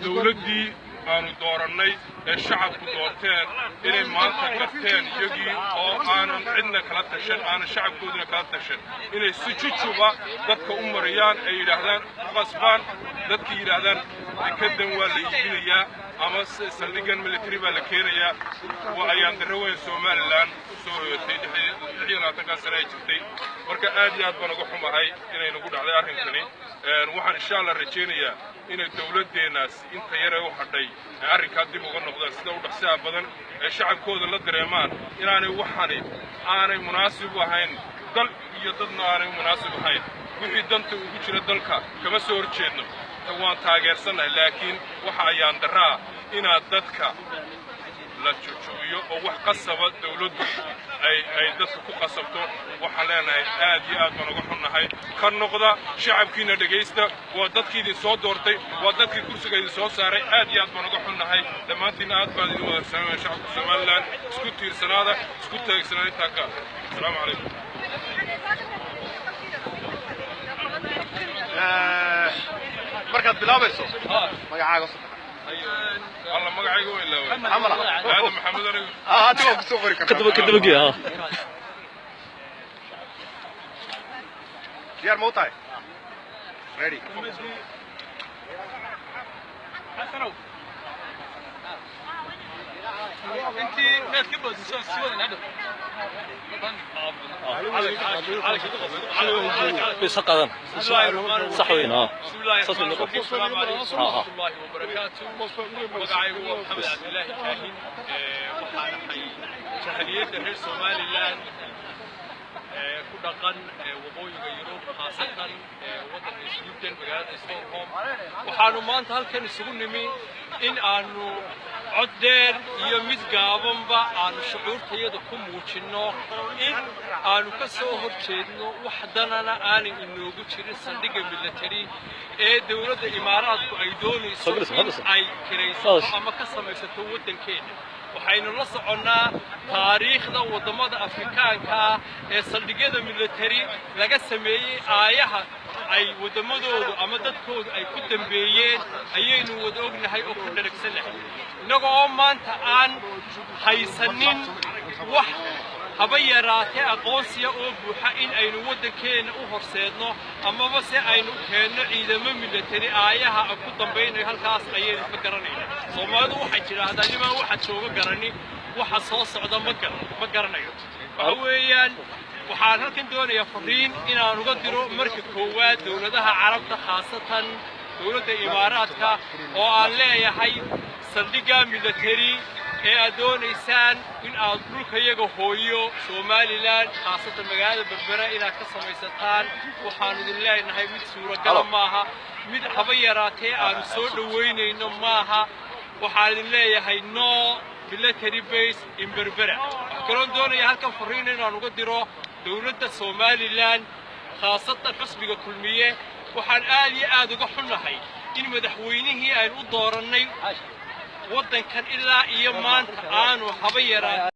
dawladdii aanu doorannay ee shacabku doorteen inay maanta garteen iyagii oo aanan cidna kala tashan aanan shacabkoodina kala tashan inay si jujuba dadka u mariyaan ay yidhaahdaan qasbaan dadkii yidhaahdaan dekadan waa la iibinayaa ama saldhiggan military baa la keenayaa waa ayaan darro weyn Somaliland soo hoyatay 26 sano ay jirtay marka aad iyo aad baan uga xumahay inay nagu dhacday arrinkani waxaan insha Allah rajeynayaa inay dawladeenaas inta yar ay u hadhay arrinka dib uga noqdaan sida u dhaxsaa badan ee shacabkooda la dareemaan inaanay waxani aanay munaasib ahayn dal iyo dadna aanay munaasib ahayn wixii danta ugu jira dalka kama soo horjeedno waan taageersanahay laakiin waxa ayaan daraa inaad dadka la joojiyo oo wax qasaba dawladdu ay dadka ku qasabto waxaan leenahay aad iyo aad baan uga xunnahay ka noqda shacabkiina dhageysta waa dadkii idin soo doortay waa dadkii kursiga idin soo saaray aad iyo aad baan uga xunnahay dhammaantiina aad baan idin wada salaamay shacabka Somaliland isku tiirsanaada isku taageersanaada taaka assalaamu calaykum markaad bilaabayso magacaaga الله مقعي قوي لا هذا محمد أنا هاتوا بسوقري كتب كي ديار موتاي ريدي انت ناس كبر سوى نادر بسقطا صحوين بسم الله الرحمن الرحيم السلام عليكم ورحمة الله وبركاته مقعي هو محمد عبد الله كاهن وحانا حي جهلية الهير سومالي لان كدقان وقويga Yurub khaasatan wadanka Sweden magaalada Stockholm waxaanu maanta halkan isugu nimi in aanu cod dheer iyo mid gaabanba aanu shucuurtayada ku muujino in aanu ka soo horjeedno wax danana aan inoogu jirin saldhigga military ee dawladda Imaaraadku ay doonayso ay kirayso ama ka samaysato wadankeena waxaynu la soconnaa taariikhda wadamada Afrikaanka ee saldhigyada military laga sameeyay aayaha ay wadamadoodu ama dadkoodu ay ku dambeeyeen ayaynu wada ognahay oo ku dharagsannahay inagoo maanta aan haysanin wax haba yaraatee aqoonsiga oo buuxa in aynu wadankeena u horseedno amaba se aynu keenno ciidamo military aayaha ku dambeynay halkaas ayaynu ka garanaynaa Soomaalidu waxay jiraahdaan in waxa jooga garani waxa soo socda ma garanayo waxa weeyaan waxaan halkan doonayaa fariin inaan uga diro marka koowaad dawladaha carabta khaasatan dawladda Imaaraadka oo aan leeyahay saldhigga military ee aad doonaysaan in aad dhulkayaga hooyo Somaliland khaasatan magaalada Berbera inaad ka samaysataan waxaan idin leenahay mid suuragal maaha mid haba yaraatee aan soo dhaweynayno maaha waxaan idin leeyahay no military base in Berbera waxaan doonayaa halkan fariin inaan uga diro dawladda Somaliland khaasatan xisbiga kulmiye waxaan aad iyo aad uga xunnahay in madaxweynihii aan u doorannay waddankan ilaa iyo maanta aanu haba yaraan